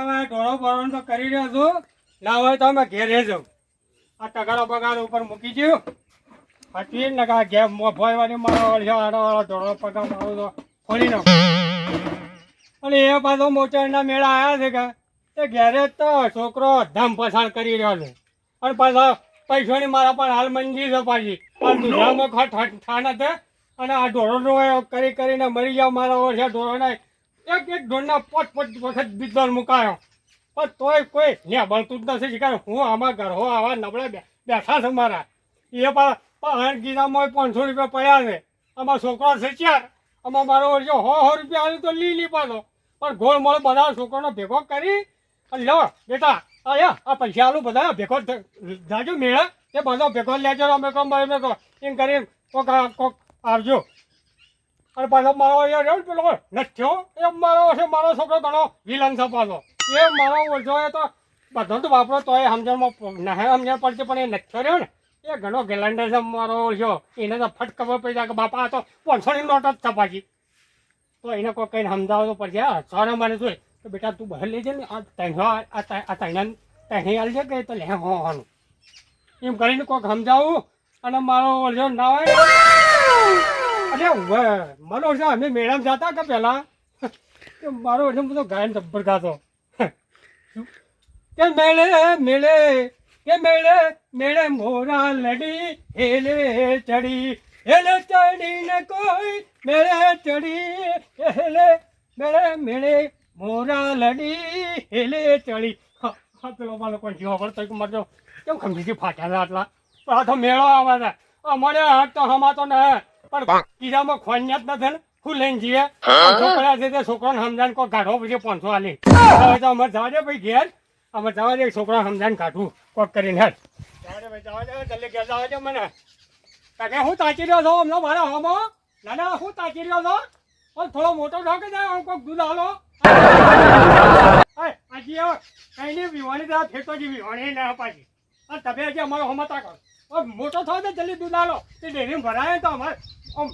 હવે ઢોળો ભરવાનું તો કરી રહ્યો છું. ના હોય તો અમે ઘેર જાઉં. આ ટકાનો પગાર ઉપર મૂકી દઉં. હટવી ને કા ઘેર મોફાઈવાની મારો ઢોળો પગાર મારો તો ફોડી નાખું. અને એ પાછો મોચાના મેળા આવ્યા છે કે એ ઘેરે તો છોકરો ધમ પસાર કરી રહ્યો છે. અને પાછા પૈસાની મારા પણ હાલ મંદી છે પાછી. આ દુધામાં ઠાણ છે અને આ ઢોળો કરી કરીને મરી જાવ મારા વર્ષે ઢોળોના એક ઢોળના પોટ વખત બિદ્દર મુકાયો. પણ તોય કોઈ ને બળતું જ નથી શીખાય. હું આમાં ઘરો આવા નબળા બેઠા છે મારા. એ પણ ગીરામાં 500 રૂપિયા પડ્યા છે. આમાં છોકરા છે 4. આમાં મારો વર્ષે 100 રૂપિયા આવ્યું તો લીલી પાછો. પણ ગોળ મોળ બધા છોકરાનો ભેગો કરી અને લો બેટા આ પૈસા આલું બધા ભેગો જાજો મેળા એ બધો ભેગો લેજો અમે કહો એમ કરીને કોક આવજો. અને પાછો મારો અહીંયા પેલો નથ્યો એ મારો છોકરો ઘણો વિલન છે પાછો. એ મારો ઓછો એ તો બધો તો વાપરો તો એ સમજણમાં નહીં સમજણ પડતી પણ એ નથ્યો રહ્યો ને એ ઘણો ગેલેન્ડર છે મારો ઓછો. એને તો ફટ ખબર પડી જાય કે બાપા તો 500ની નોટ જ છપાજી. તો એને કોઈ કઈને સમજાવો તો પડશે. સોના મને જોઈ તો બેટા તું બહાર લેજે ને આ તૈણા હાલ છે કે તો લે હોવાનું એમ કરીને કોઈક સમજાવું. અને મારો ઓછો ના હોય અરે મારો ઓછો અમે મેળામાં જતા કે પહેલાં મારો ઓછો બધો ગાયન જબ્બર ગાતો કે મેળે મેળે કે મેળે મેળે મોરા લડી હેલે ચડી હેલે ચડીને કોઈ મેળે ચડી હેલે મેળે મેળે મોરા લડી હેલે ચડી. હા પેલો મારો કોઈ જીવા પડતો મરજો કેમ ખમજીથી ફાટ્યા આટલા. પણ આ તો મેળો આવે છે અમારે હાથ તો હમાતો ને પણ કીધામાં ખોન્યા જ નથી ને શું લઈને જઈએ. છોકરા છે તે છોકરાને સમજાને કોઈ કાઢો પછી 500 આલી. હવે તો અમારે જવા દે ભાઈ ઘેર. અમે જવા દે છોકરા સમજાને કાઢવું કોક કરીને હેર જવા દે જલ્દી ઘેર જવા દે મને. તમે હું તાચી રહ્યો છો હમણાં મારા હોમાં ના હું તાચી રહ્યો છો પણ થોડો મોટો થયો કે જાય કોઈક દૂધ હાલો. હજી કઈ નહીં વિવાણી તો ફેરતો જ વિવાણી ના પાછી. અને તમે હજી અમારો હોમાં તાકો મોટો થયો તો જલ્દી દૂધ હાલો. તે ડેરીમાં ભરાય તો અમારે આમ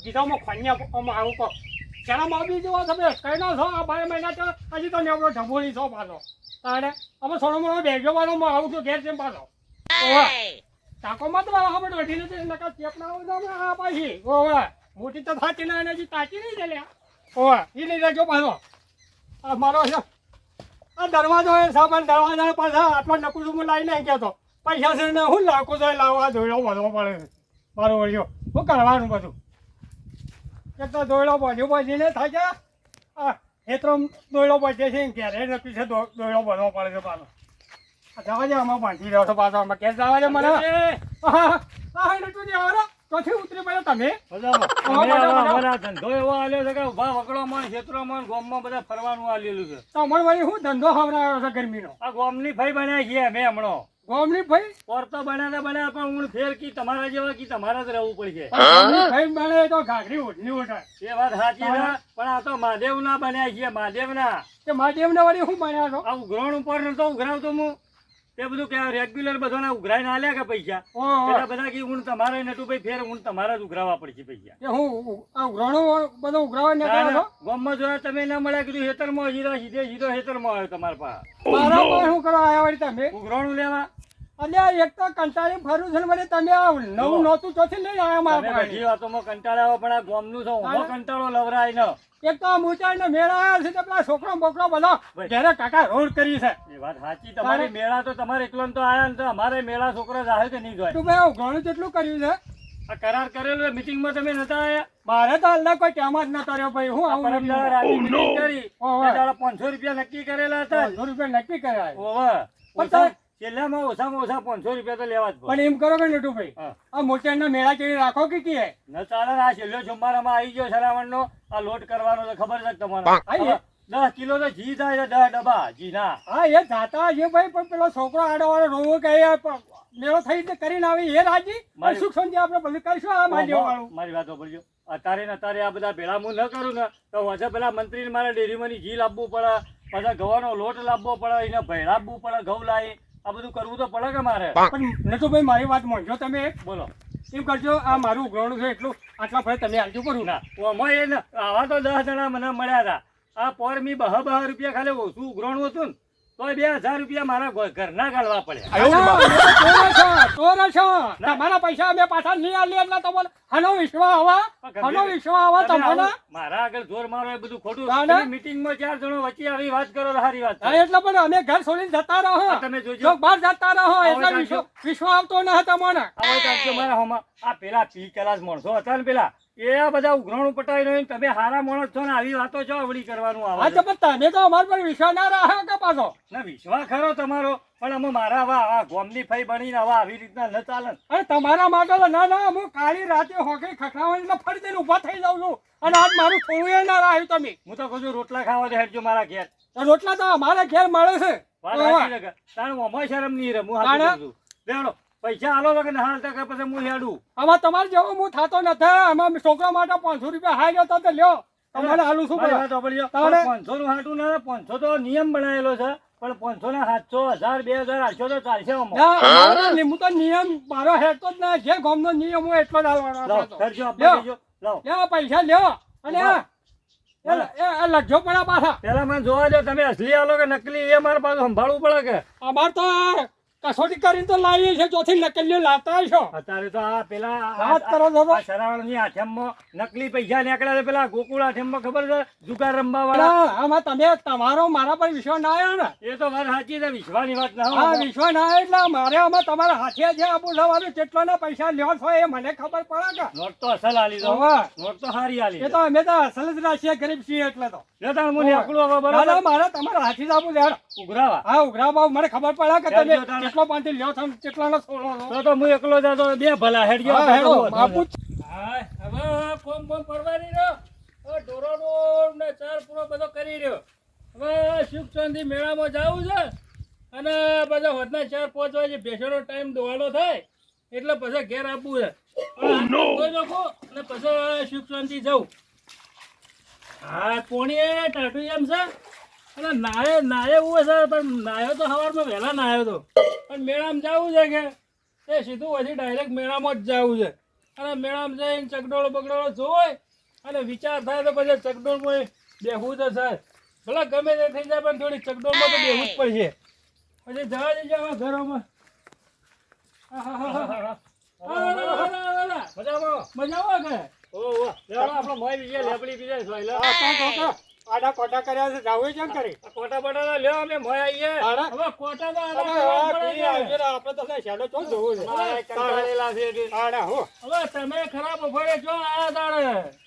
ગીધામાં ખોન્યા આમાં આવું કહો શેનામાં આવી જવા તમે કઈ ના છો આ 12 મહિના તો હજી તો નેવડો ઢબોળી છો પાછો. તારે અમે થોડો મોડો બેગો વાળો આવું છું ઘેર છે પાછો. ટાંકોમાં તો આપણે વઢી નથી નકા ચેપના આ પાછી ઓવે મોટી તો થાતી ના એનાથી તાચી નહીં ચાલ્યા. ઓવે એ લઈ લેજો પાછો. આ મારો છે આ દરવાજો એ સામાન દરવાજા પાછા આટલો નકું લાવી નહીં કહેતો પૈસા છે ને હું લાખો તો લાવવા દોડ્યો બધો પડે મારો વળ્યો શું કરવાનું બધું. એક તો દોડ્યો બધું બચીને થાય છે આ હેત્રો દોડ્યો બચે છે ક્યારે નથી છે દોડ્યો બધો પડે છે પાછો. જવા દે આમાં બાંધી રહ્યો છો પાછો આમાં ક્યાં જવા દે મને. હા નતું જવાનો ચોથી ઉતરી પડ્યો તમે ધંધો એવો આલ્યો છે કે ઉભા વકડોમાં ક્ષેત્રોમાં ગામમાં બધા ફરવાનું આલેલું છે. તમારે વળી હું ધંધો ખવડાવ્યો છે ગરમીનો. આ ગામની ભાઈ બનાવી છે મેં હમણાં ગોમની ભાઈ પોરતો બનાવ્યા પણ હું ફેર કી તમારા જેવા કી તમારે જ રહેવું પડશે. ભાઈ બને તો ઘાઘરી ઓઢની ઓઢાય એ વાત સાચી છે પણ આ તો મહાદેવ ના બન્યા છે મહાદેવ ના. તે મહાદેવ ના વળી શું બન્યા છો. આ ઉઘરાણ ઉપર નતો ઉઘરાવતો હું તે બધું કે રેગ્યુલર બધાને ઉઘરાઈને આલ્યા કે પૈસા એટલે બધા કે હું તમારે નતું ભાઈ ફેર હું તમારે જ ઉઘરાવવા પડશે પૈસા. કે હું આ ઉઘરાણો બધો ઉઘરાવા નીકળ્યો ગામમાં જોયા તમે ના મળ્યા કીધું હેતરમાં સીધો હેતરમાં આવ્યો તમારા પાસે. મારા પાસે શું કરવા આવ્યા વળી તમે ઉઘરાણું લેવા. અલ્યા એક તો કંટાળી ફરું છે ને વળી તમે નવું નહોતું ચોથી લઈ આવ્યા મારા પાસે. બધી વાતોમાં કંટાળ્યા પણ આ ગામનું છે હું કંટાળો લવરાય ને. એક તો મોચાઈ ને મેળા આવ્યા છે પેલા છોકરો બોકરો બધો ઘરે કાકા રોડ કરી છે. એ વાત સાચી તમારી મેળા તો તમારે એકલો તો આયા ને તો અમારે મેળા છોકરા જાહે કે નહીં જોય. તું ભાઈ ઘણું જેટલું કર્યું છે. આ કરાર કરેલો મીટિંગમાં તમે નતા આયા. મારે તો અલ્લાહ કોઈ કામ જ નતો રહ્યો ભાઈ. હું આવું મીટિંગ કરી 500 રૂપિયા નક્કી કરેલા હતા. 500 રૂપિયા નક્કી કર્યા. ઓવે છેલ્લામાં ઓછામાં ઓછા 500 રૂપિયા તો લેવા જ પણ એમ કરો કે નટુ ભાઈ આ મોચાઈના મેળા કેવી રાખો કે કી ન ચાલે આ છેલ્લો સોમવારમાં આવી ગયો સરાવણનો આ લોટ કરવાનો તો ખબર છે તમારે 10 કિલો તો ઘી થાય છે 10 ડબ્બા ઘી ના. હા એ જાતા છે ભાઈ પણ પેલો છોકરો આડો વાળો રોવો કે મેળો થઈ કરીને આવી એ રાજી સુખ સમજી આપણે બધું કરીશું. આ મારી વાત બોલજો અત્યારે આ બધા ભેળા હું ન કરું ને તો વચ્ચે પેલા મંત્રીને મારે ડેરીમાં ઘી લાવવું પડે પાછા ઘઉંનો લોટ લાવવો પડે એને ભેળ આપવું પડે ઘઉં લાવી આ બધું કરવું તો પડે કે મારે. પણ નટુભાઈ મારી વાત મોંજો તમે બોલો એમ કરજો આ મારું ઉઘરાણું છે એટલું આટલા ફરે તમે આવજો કરું ના આવા તો 10 જણા મને મળ્યા હતા આ પોર મી 10 રૂપિયા ખાલી ઓછું ઉઘરાણું હતું ને તોય 2000 રૂપિયા મારા ઘરના ગાળવા પડ્યા. ચોર છો તમારા પૈસા અમે પાછા નહીં આલી એટલે તમને હનો વિશ્વાસ આવા તમને મારા આગળ જોર મારો એ બધું ખોટું. ના, ના. મીટિંગમાં 4 જણો વચ્ચે આવી વાત કરો સારી વાત છે. હા, એટલે પણ અમે ઘર છોડીને જતા રહો તમે જોજો. જો બહાર જતા રહો આવો એટલે જાજો. વિશ્વાસ આવતો ન હતો મને આવો તો આપજો મારા હોમાં. આ પેલા પી કલાસ માણસો હતા ને પેલા એ આ બધા ઉઘરાણું પટાવી રહ્યું તમે હારા માણસ છો ને આવી વાતો છો આવડી કરવાનું હા આવે તો પણ તમે તો અમારા પર વિશ્વાસ ના રાખ્યો કે પાછો ના વિશ્વાસ ખરો તમારો પણ અમે મારા આવા ગોમની ફઈ બનીને આવા આવી રીતના ન ચાલે ને. અરે તમારા માટે તો ના હું કાળી રાતે હોકે ખખડાવાની એટલે ફરી દઈને ઊભા થઈ જાઉં છું અને આજ મારું થોડું એ ના રાખ્યું તમે હું તો કહું છું રોટલા ખાવા દે હેડજો મારા ઘેર. તો રોટલા તો અમારે ઘેર મળે છે વાત સાચી છે કે તાણ ઓમાં શરમ નહીં રહે હું હાચું તાણે? કહું છું. લેવડો પૈસા આલો તો કે ના હાલતા કે પછી હું હેડું. આમાં તમારે જેવો હું થતો નથી આમાં છોકરા માટે 500 રૂપિયા હાઈ ગયો તો લ્યો તમારે હાલું શું મારી પડે વાત સાંભળજો. તાણે? 500 નું હાટું ના 500 તો નિયમ બનાવેલો છે પણ 500 ના 700 1000 2000 800 તો ચાલશે આમાં. ના, અમારો હું તો નિયમ મારો હેડતો જ ના જે ગામનો નિયમ હોય એટલો જ હાલવાનો લાવો, આપણે તો. કરજો, આપણે લ્યો. કરજો. લાવો. લ્યો પૈસા લ્યો અને એ લખજો પડ્યા પાછા પેલા મને જોવા દો તમે અસલી આલો કે નકલી એ મારે પાછું સંભાળવું પડે કે અમાર તો કસોટી કરીને તો લાવીએ છે ચોથી નકલીઓ લાવતા છો અત્યારે તો આ પેલા વાત કરો છો તો. શરાવળની આઠમમાં નકલી પૈસા નીકળ્યા છે પેલા ગોકુળ આઠમમાં ખબર છે જુગાર રમવા વાળા. ના, આમાં તમે તમારો મારા પર વિશ્વાસ ના આવ્યો ને એ તો વાત સાચી છે વિશ્વાની વાત ના હા હોય. વિશ્વાસ ના આવ્યો એટલે મારે આમાં તમારા હાથે જે આપું થવાનું કેટલાના પૈસા લ્યો છો એ મને ખબર પડે કે નોટ તો અસલ આલી દો. હોવે. નોટ તો સારી આલી એ તો અમે તો અસલ જ રાશિએ ગરીબ છીએ એટલે તો જો તાણ હું નીકળું હવે ના, ના, બરાબર મારે તમારા હાથી જ આપું લેડ ઉઘરાવા. હા ઉઘરા ભાવ મને ખબર પડે કે તમે હેડજો તાણે. કેટલો પાંચથી લ્યો છો ને કેટલાનો છોડો છો તો હું એકલો જાતો બે ભલા હેડ ગયો. હા, હેડો, બાપુ જ. હવે કોમ પડવાની રહ્યો હવે ઢોરોનો ને ચાર પૂરો બધો કરી રહ્યો હવે સુખ શાંતિ મેળામાં જવું છે અને બધા હોદના 4-5 વાગે ભેંસોનો ટાઈમ દોવાનો થાય એટલે પછી ઘેર આપવું છે ધોઈ નાખું અને પછી સુખ શાંતિ જવું હા પોણી ટાટું એમ છે અને નાય એવું છે પણ નાયો તો સવારમાં વહેલા નાયો તો પણ મેળામાં જવું છે કે એ સીધું પછી ડાયરેક્ટ મેળામાં જ જવું છે અને મેળામાં જઈને ચકડોળો બગડોળો જોવાય અને વિચાર થાય તો પછી ચકડોળમાં બેહવું તો થાય ભલે ગમે તે થઈ જાય પણ થોડી ચકડોળમાં તો બેહવું જ પડશે પછી જવા દેજો હવે ઘરોમાં મજામાં કે ઓહો, લેવડો આપણો મોય બીજે લેબડી બીજે સોય લે. આડા કોટા કર્યા છે જાવું કેમ કરી આ કોટા બટાટા લ્યો અમે મોય આવીએ. આડા? હવે કોટા તો અરે, આડા આ પડે પીરી છે. આવજો ને, આપણે તો શેડો ચોં જોવું છે મારે કંટાળેલા છે એટલે. આડા હો હવે તમે ખરાબ બફાડે જો આયા તારે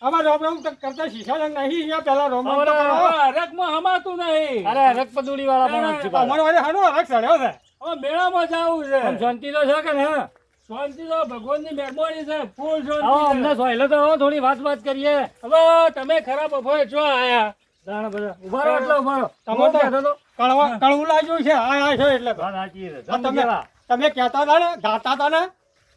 અમાર રોમ રોમ તો કરતા શીશા નહીં અહીંયા પેલા રોમ રોમ તો અમારે કરો. હવે હરકમાં હમાતું નહીં અરે રક્તપદુડી વાળા પણ જ છે અમારો વાળે હાનો હરખ ચડ્યો છે હવે મેળામાં જવું છે આમ શાંતિ તો છે કે ને શાંતિ તો ભગવાનની મહેરબાની છે ફૂલ આવો શાંતિ અમને છે. સોયલો તો આવો, થોડી વાત કરીએ. હવે તમે ખરાબ બફાડે જો આયા જાણે બધા ઉભા રહો એટલે ઉભા રહો. તમે હું તો કહેતો તો? કળવું લાગ્યું છે આ છો એટલે તો. વાત સાચી છે. આ તમે તમે કેવા? તમે કહેતા હતા ને ગાતા હતા ને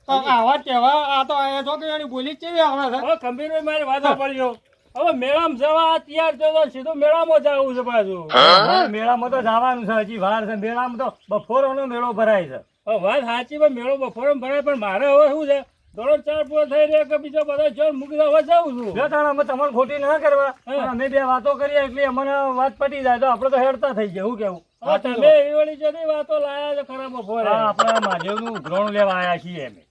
તો આવા કહેવા આ તો અહીંયા છો કે એની બોલી જ કેવી આવે છે હવે ગંભીર મારી વાત સાંભળજો હવે મેળામાં જવા તૈયાર થયો તો સીધું મેળામાં જવું છે પાછું મારે મેળામાં તો જવાનું છે હજી વાર છે મેળામાં તો બપોરનો મેળો ભરાય છે. હવે વાત સાચી પણ મેળો બપોરે ભરાય પણ મારે હવે શું છે ધોરણ 4 પૂરો થઈ રહ્યો કે બીજો બધો જોર મૂકી દો હવે જાઉં છું જો તાણ અમે તમારે ખોટી ના કરવા પણ અમે બે વાતો કરીએ એટલે અમને વાત પટી જાય તો આપણે તો હેડતા થઈ જાય. હું કેવું હવે તમે એવી વળી જતી વાતો લાયા છો ખરાબ બપોરે હા, આપણે મહાદેવનું ઉઘરાણું લેવા આવ્યા છીએ અમે.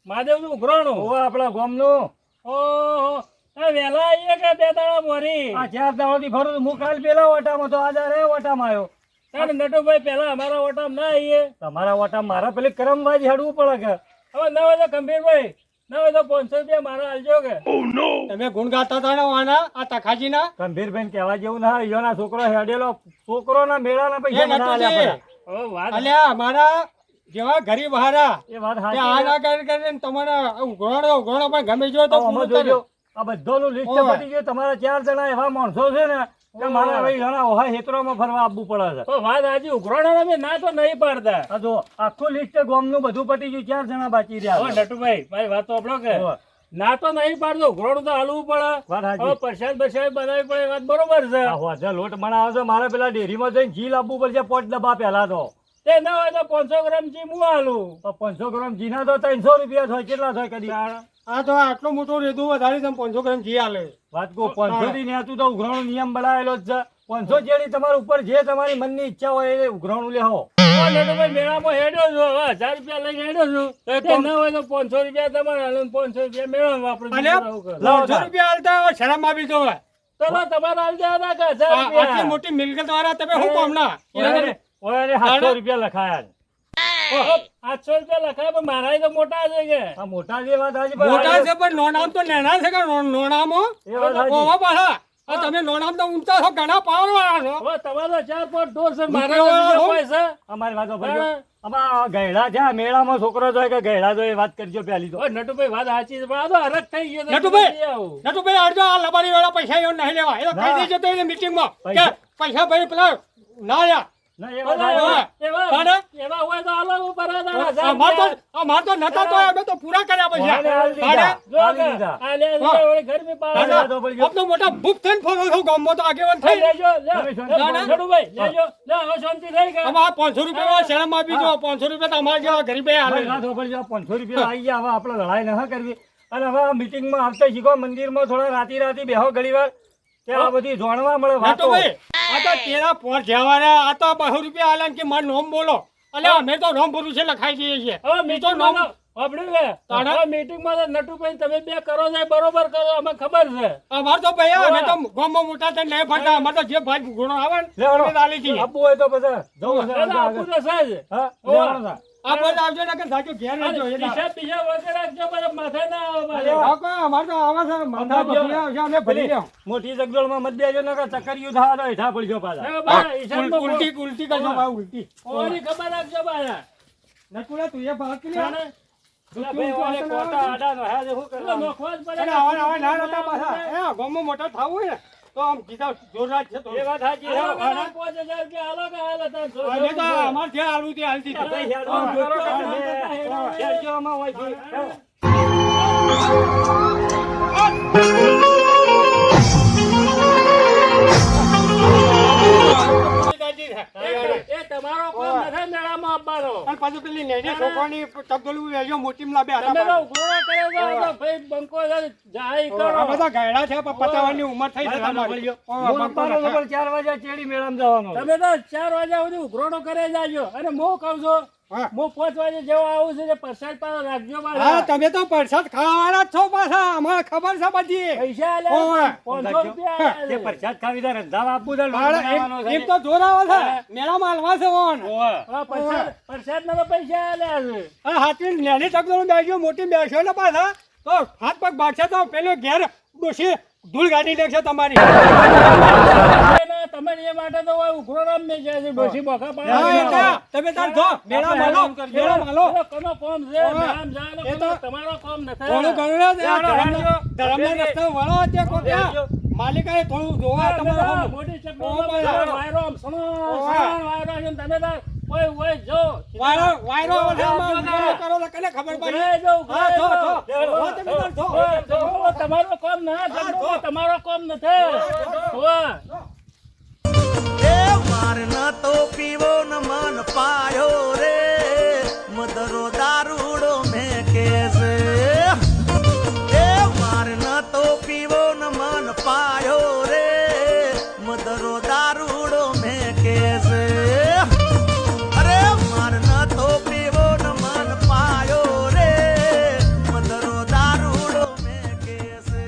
મહાદેવનું ઉઘરાણું ઓવે, આપણા ગામનું ઓહો એ વહેલા આવીએ કે 2 દાડા મોરી આ 4 દાડાથી ફરું છું. હું કાલ પેલા ઓટામાં તો આજે રે ઓટામાં આવ્યો. તારે નટુભાઈ પહેલા અમારા ઓટામાં ના આવીએ તમારા ઓટા મારા પેલી કરમવાજી હેડવું પડે કે હવે ના હોય તો ગંભીરભાઈ ના હોય તો 500 રૂપિયા મારા આલજો કે તમે ગુણ ગાતા હતા ને આના આ તખાજીના ગંભીરભાઈ કહેવા જેવું ના યોના છોકરો હેડેલો છોકરોના મેળાના એ પૈસા મને આલ્યા નટુજી. પડ્યા. હવે વાત અલ્યા અમારા જેવા ગરીબ હારા એ વાત તે સાચી આ છે. ના કરીને તમારે ઉઘરાણો પણ ગમે જો તો આમ અમે પૂરું કરે. જોજો આ બધાનું લિસ્ટ ઓવે. પતી ગયું. તમારા 4 જણા એવા માણસો છે ને કે મારે હવે જણા ઓહા હેતરોમાં ફરવા આવવું પડે છે. તો વાત આજે ઉઘરાણા અમે ના તો નહીં પાડતા આ જો આખું લિસ્ટ ગામનું બધું પતી ગયું. 4 જણા બાકી રહ્યા હવે છે. નટુભાઈ મારી વાત તો આપણો કે ઓવે. ના તો નહીં પાડતો ઉઘરાણું તો હાલવું પડે વાત સાચી. હવે પ્રસાદ બરસાદ બનાવવી પડે એ વાત બરોબર છે આ હોજે લોટ બનાવે છે. મારે પેલા ડેરીમાં જઈને ઘી લાવવું પડશે 5 ડબ્બા પહેલા તો. તે ના હોય તો 500 ગ્રામ જી હું હાલું તો 500 ગ્રામ ઘીના તો 300 રૂપિયા થાય. કેટલા થાય કદી? આ તો આટલું મોટું રેતું વધારી તમે 500 ગ્રામ ઘી આલે વાત કહું 500 થી નેતું તો ઉઘરાણો નિયમ બનાવેલો જ છે. 500 જેડી તમારા ઉપર જે તમારી મનની ઈચ્છા હોય એ ઉઘરાણું લેહો. નટુભાઈ મેળામાં હેડ્યો છું હવે 1000 રૂપિયા લઈને હેડ્યો છું તો તે ના હોય તો 500 રૂપિયા તમારે હાલો ને 500 રૂપિયા મેળામાં વાપરો અને આવું કરો. 500 રૂપિયા હાલતા હોય, શરમ આવી જોવે. ચલો તમારે હાલ દેવાના કે 1000 આટલી રૂપિયા મોટી મિલકત વાળા તમે શું કામના? ઓય 700 રૂપિયા લખાયા છે. 800 રૂપિયા લખાય પણ મારા તો મોટા છે કે આ મોટા જે વાત હાજી પણ મોટા છે પણ નોનામ તો નાના છે કે નોનામો એ વાત હાજી. ઓવા પાછા આ તમે નોનામ તો ઊંચા છો, ઘણા પાવરવાળા છો. હવે તમારો 4-5 ઢોર છે મારા રૂપિયા બીજો વાળો. પૈસા અમારી વાતો ભરજો. આમાં ગયડા છે, આ મેળામાં છોકરો જોય કે ગયડા જોય વાત કરજો પેલી તો. ઓય નટુભાઈ વાત સાચી છે પણ આ તો હરખ થઈ ગયો તો નટુભાઈ. જલ્દી આવો. નટુભાઈ અડધો આ લબારી વાળા પૈસા એવું નહીં લેવા. એ તો કહી ના. દેજો તો એને મીટિંગમાં કે પૈસા. પૈસા ભાઈ પેલા ના લ્યા. ના એ વાત હાજી. એવા તાને? એવા હોય તો હાલો ઉપર આ દાડા 1000 અમાર તો નતા તો અમે તો પૂરા કર્યા ઓને પૈસા. હાલ દીધા. તાને? જો હાલ કે દીધા. આ લે હા. ઓલી ગરમી પાડે તાને? તો બોલજો. આપ તો મોટા ભૂખ થઈને ફરો છો ગામમાં તો આગેવાન થઈ. લેજો લે તમે શાંતિ ના, ના. નટુભાઈ લેજો લે હવે શાંતિ થઈ ગઈ આમાં 500 રૂપિયા શરમ આપી દો. 500 રૂપિયા તો અમારા જેવા ગરીબે અમારી હાલે. વાતો ભરજો. 500 રૂપિયા આવી ગયા, હવે આપણે લડાઈ ન કરવી. અને હવે આ મીટિંગમાં આવતા શીખો, મંદિરમાં થોડા રાતી બેહો ઘડી વાર, કે આ બધી જાણવા મળે વાતો. નટુભાઈ, આ તો તેરા પોર જવાના, આ તો 200 રૂપિયા આલે ને કે મારું નામ બોલો. અલે અમે તો નામ ભરું છે લખાઈ દઈએ છીએ. હવે એ તો મીટિંગમાં નામ સાંભળ્યું કે તાણે? હવે મીટિંગમાં તો નટુભાઈ તમે બે કરો છો એ બરોબર કરો અમને ખબર છે અમાર તો ભાઈ અમે તો ગામમાં મોટા થઈને નહીં ફરતા. અમાર તો જે ભાઈ ગુણો આવે ને લેવાનો. અમે ચાલી જઈએ. આપવું હોય તો પછી જવું છે એટલે આપું તો સાહેબ હા, ઓવા. લેવાનો છે. આ બધા આવજો ને કે સાચું ઘેર રહેજો. એ તો. હિસાબ બિસાબ વગર રાખજો બધા માથે ના આવે પાછો. હા, કોઈ અમાર તો આવે છે માથા ભરી આવશે, અમે ભરી લેવું. મોટી જગદોળમાં મત દેજો ને કે ચક્કરિયું થવા દો, હેઠા પડજો પાછા. હવે બારા હિસાબમાં ઉલટી ઉલટી કરજો ભાઈ ઉલટી. ઓની ખબર રાખજો બારા નટુડા તું એ ભાગ કે તાણે? પેલા ભાઈ ઓલે કોટા આડાનો હે છે, શું એટલે કરવાનું? નોખવા જ પડે અને આવા આવા ના નતા પાછા. એ ગામમાં મોટા થાવું હોય ને તો આમ કીધા જોરદાર છે તો. એ વાત સાચી છે. હાલો કે હા, ના 5000 રૂપિયા હાલો કે હાલો તાર જો- અમે તો અમાર જે હાલવું તે હાલતી હા. હતી. હેડવાનું કરો કે તમે હેડજોમાં હોય છે. એ તમારો કોમ નથી મેળામાં આપવાનો અને પાછું પેલી નેની છોકરાની તબદલું વેજો મોટીમાં લાવે તમે તો હતા. ઉઘરાણા કરે છો તો ભાઈ બંકો છે, જાહેર કરો આ બધા ગાયડા છે પણ પતાવવાની ઉંમર થઈ છે તમારી. હું આપવાનો તો પણ 4 વાગ્યા ચેડી મેળામાં જવાનો. તમે તો 4 વાગ્યા સુધી ઉઘરાણો કરે જાજો અને હું કહું છું હા. હું 5 વાગે જેવો આવું છું એટલે પ્રસાદ પાછો રાખજો હા, પાછા. તમે તો પ્રસાદ ખાવાના જ છો પાછા. અમારે ખબર છે બધી. પૈસા આલે ઓવે. 500 રૂપિયા તે આલે. પ્રસાદ ખાવી દે, રંધાવા આપવું દે, લોટ મારે બનાવવાનો છે. એમ તો જોર આવે છે. મેળામાં હાલવા છે ઓન. ઓવે. હા, પ્રસાદના તો પૈસા આલ્યા છે. અને હાથની નેની તબદલું બેસજો મોટી બેસ્યો ને પાછા તો હાથ પગ બાગશે તો પેલો ઘેર ડોશી ધૂળ ગાડી લેશે તમારી. તમે એ માટે તો હવે ઉઘરાણામાં મેં જાય છે ડોશી બોખા પાડે. હા, એટલે તમે તાર જો મેળામાં હાલો, મેળામાં હાલો. પેલો કોનો કોમ છે ઓવે. મેળામાં જાય એ એટલે તો તમારો કોમ નથી. થોડું ઘણું ને આ હેડજો. ધર્મના રસ્તે વળો તે કોક હેડજો. માલિકાએ થોડું જોવા તમારે હમ. મોટી ઓવે. ચકડોળમાં વાયરો આમ સણો, વાયરો છે ને તમે તાર ઓય જો વાયરો વાયરો આવે છે, હા, આમાં જો ઉઘાડો કરો તો કને ખબર પડી. ઉઘરાઈ જાઓ, હા, જો, ઉઘરાઈ જો. જાઓ. જો, તમે તાર જો. ઓય, જો, તમારો કોમ ના ચકડોળમાં તમારો કોમ નથી. ઓય. એ મારના તો પીવો ન મન પાયો રે મદરો દારૂડો મેકે છે એ મારના તો પીવો ન મન પાયો રે મદરો દારૂડો મેકે છે અરે મારના તો પીવો ન મન પાયો રે મદરો દારૂડો મેકે છે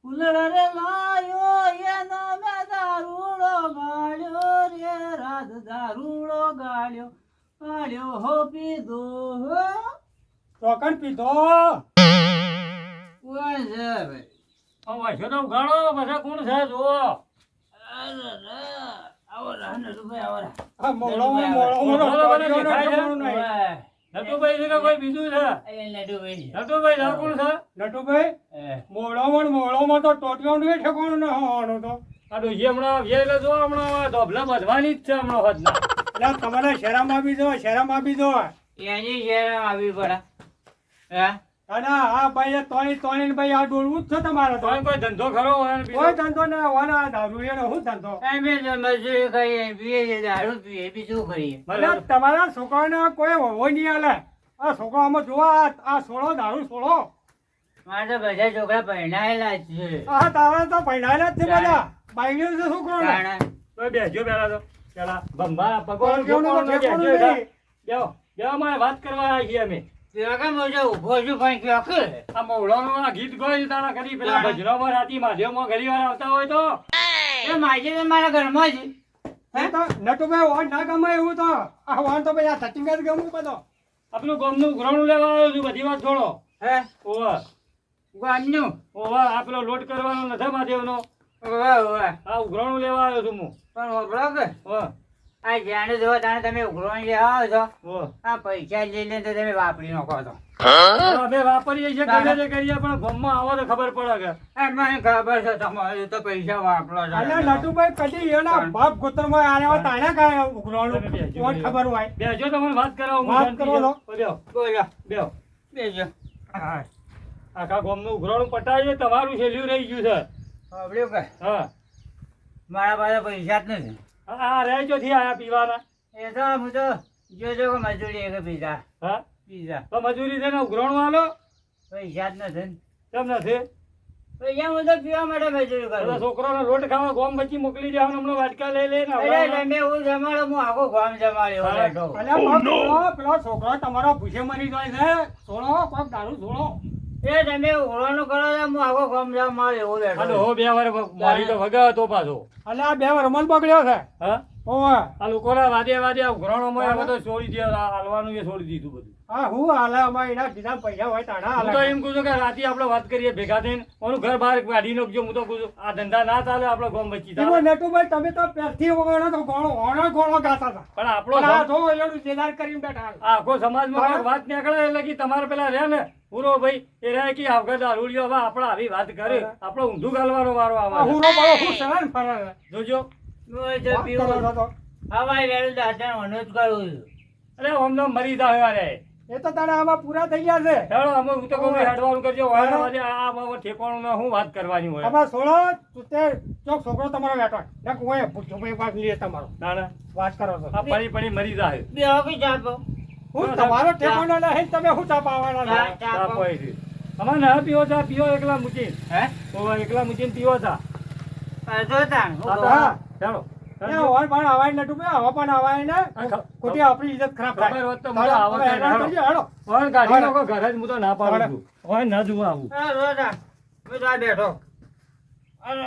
કુલર રે લાયો એનો મેં દારૂડો ગાળ્યો રે રાત દારૂડો ગાળ્યો ગાળ્યો હો પીધો હો ચોકન પીધો કોણ છે ભાઈ વાંચો તો ઉઘાડો પાછા કોણ છે જુઓ અરે રે આવો રાને રૂપિયા આવો રા આ મોળો દેખાય છે? નટુભાઈ છે કે કોઈ બીજું છે નટુભાઈ આ કોણ છે નટુભાઈ મોળોમાં તો ટોટિયો નહીં ઠેકાણું ના હોવાનું તો આ ડોશી હમણાં એટલે જો હમણાં ધોબલા બધવાની જ છે હમણાં hodના. એટલે તમારે શેરામાં બી જો શેરામાં બી જો એની શેરમ આવી પડે હે અને આ ભાઈ તોણી ભાઈ આ ડોલવું જ છે તમારે તો તોય કોઈ ધંધો ખરો હોય ને બીજો? કોઈ ધંધો ના હોવાના દારૂડિયાનો શું ધંધો અમે તો મજૂરી કરીએ પીએ દારૂ પીએ બીજું કરીએ એટલે તમારા છોકરાને કોઈ હોવો નહીં આલે આ છોકરામાં જોવા આ સોળો દારૂ સોળો મારે તો બધા છોકરા પહેણાયેલા જ છે આ તારા તો પહેણાયેલા જ છે બધા બાઈઓ છે છોકરોને કારણ તોય બેસજો પહેલા તો પેલા ભંભા ભગવાન કેવું નથી, બેસજો કેવું હેઠા. નથી. બેહો બેહો મારે વાત કરવા આવી છીએ અમે કેવા મોજો ઉભો છું પણ ક્યાં કે આ મોવડાનું આ ગીત ગોય તારા કરી પેલા હા. ભજનોમાં રાતી મહાદેવમાં ઘણી વાર આવતા હોય તો એ માજે તો મારા ઘરમાં જ એ તો નટુભાઈ વાન ના ગમે એવું તો આ વાન તો ભાઈ આ સચિંગ જ ગમું બધો આપણું ગામનું ઉઘરાણું લેવા આવ્યો છું બધી વાત છોડો હે ઓવા ગામનું ઓવા આ પેલો લોટ કરવાનો નથી મહાદેવનો ઓવા ઓવા આ ઉઘરાણું લેવા આવ્યો છું હું પણ ઓબળો કે ઓવા આ જાણે જો તાણે તમે ઉઘરોણ જે આવો છો ઓવા આ પૈસા લઈ લઈને તો તમે વાપરી નાખો છો અમે વાપરીએ છીએ ગમે તે કરીએ પણ ગામમાં આવો તો ખબર પડે કે એ મને ખબર છે તમારે તો પૈસા વાપરો છો એટલે નટુભાઈ કદી એના બાપ ગોતરમાં આયા તાણે કાંઈ ઉઘરાણું તમે બેસજો. કોણ ખબર હોય બેસજો તમને વાત કરાવો હું વાત શાંતિ કરો લો. છે. બેહો બોલો બેહો બેજો આખા ગામનું ઉઘરાણું પટાવીએ તમારું છેલ્લું રહી ગયું છે સાંભળ્યું કે હા મારા પાસે પૈસા જ નથી આ રહી ચોથી આયા પીવાના એ તો હું તો જોજો કે મજૂરી એક પીઝા હા પીઝા તો મજૂરી છે ને ઉઘરાણું આલો પૈસા જ નથી કેમ નથી પૈસા હું તો પીવા માટે મજૂરી પેલા કરું છોકરાનો લોટ ખાવા ગોમ વચ્ચે મોકલી દેવાનો હમણાં વાટકા લઈ લઈને અરે આવવાના. તમે હું જમાડો હું આખો ગામ જમાડ્યો હા. બેઠો એટલે બાપ સોળો, પેલો છોકરો તમારો ભૂસે મરી જાય છે સોળો કોક દારૂ સોળો એ તમે ઉઘરાણું કરો છો હું આખો ગામ જમાડ્યો હાલો, બેઠો હો બે વાર મારી તો વગા હતો પાછો એટલે આ બે વરમલ બગડ્યો છે હા ઓવે આ લોકોના વાદે ઉઘરાણોમાં આ બધો છોડી દે હાલવાનું એ છોડી દીધું બધું હા હું હાલે અમારે એના બીજા પૈસા હોય તાણા હું તો હાલે એમ કહું છું કે રાતે આપણે વાત કરીએ ભેગા થઈને ઓનું ઘર બહાર કાઢી નાખજો હું તો કહું છું આ ધંધા ના ચાલે આપણો ગામ વચ્ચે ચાલે. એમાં નટુભાઈ તમે તો પહેરથી વગરનો તો ગોળો ગાતા હતા પણ આપણો પણ આ સમાજ- જો એનું જેદાર કરીને બેઠા હાલ. આ આખો સમાજમાં હા. કોઈક વાત નીકળે એટલે કે તમારે પેલા રહે ને પૂરો ભાઈ એ રહે કે આવગર દારૂડિયો હવે આપણે આવી વાત કરે હા. આપણે ઊંધું ગાલવાનો વારો આ આવે હુરો બાળો હું સરે ને ફરે છે. જોજો હું તો વાત કરો પીવું છો તો. હવાઈ વેલું દાદા જ કરું છું અરે અમને મરી જાય રે એ તો તારે આમાં પૂરા થઈ ગયા છે હેડો અમે હું તો કહું હેડવાનું કરજો વાળા વાજે આ ઠેકાણું ને હું વાત કરવાની હોય આમાં સોળો તે ચોક છોકરો તમારો બેઠો એક હોય ભૂખભાઈ પાસ લે તમારો ના ના વાત કરો છો આ પડી પડી મરી જાય બે હોકી ચાપો હું તમારો ઠેકાણો નહીં તમે શું ચાપાવાના છો? ચા પડી છે. અમારે ના પીવો ચા પીવો એકલા મૂકીને હે ઓવા એકલા મૂકીને પીવો ચા પાછો તાણ હા તો હા. હેડો એ હવાય પણ હવાય નટુ ભાઈ હવા પણ હવાય ને ખોટી આપણી ઇજ્જત ખરાબ થાય ખબર હોત તો મને આવો હવે હેરાન થાય. કરજો, હેડો. હવે કાઢી નાખો ઘર જ હું તો ના પાડું છું હવે ના જોવા આવું રોજા હું તો આ બેઠો અરે